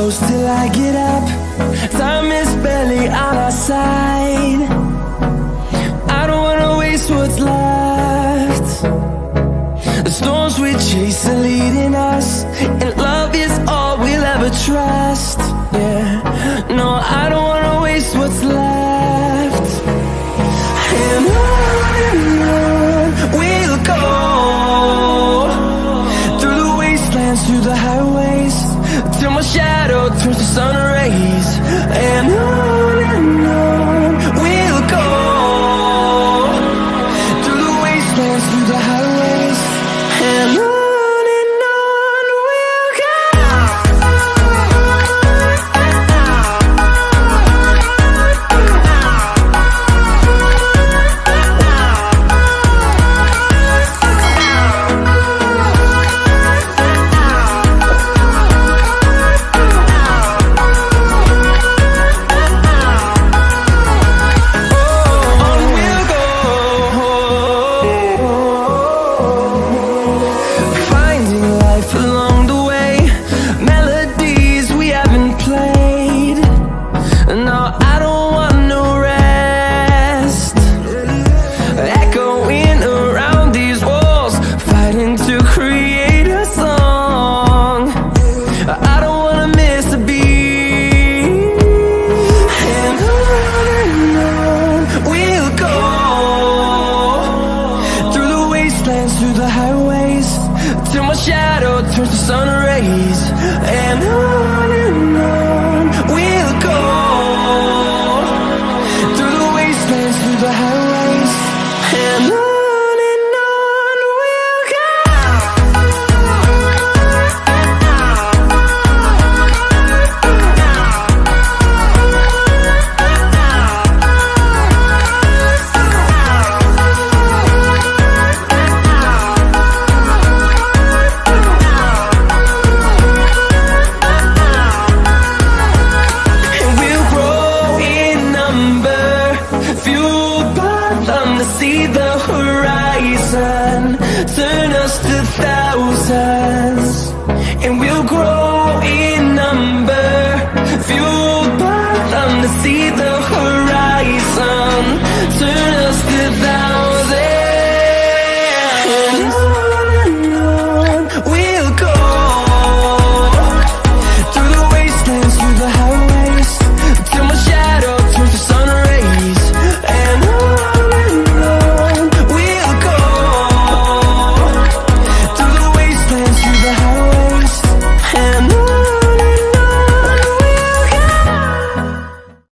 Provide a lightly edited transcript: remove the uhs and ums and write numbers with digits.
close till I get up. Time is barely on our side. I don't wanna waste what's left. The storms we chase are leading us, and love is all we'll ever trust. Yeah, no, I don't wanna waste what's left. And on we'll go, through the wastelands, through the highways, till my shadow turns to sun rays. And on we'll go, through the wastelands, through the highways, and on we'll go. Through the highways, till my shadow turns to sun rays. And on we'll go, through the wastelands, through the highways, and on we'll go. See the horizon, turn us to thousands.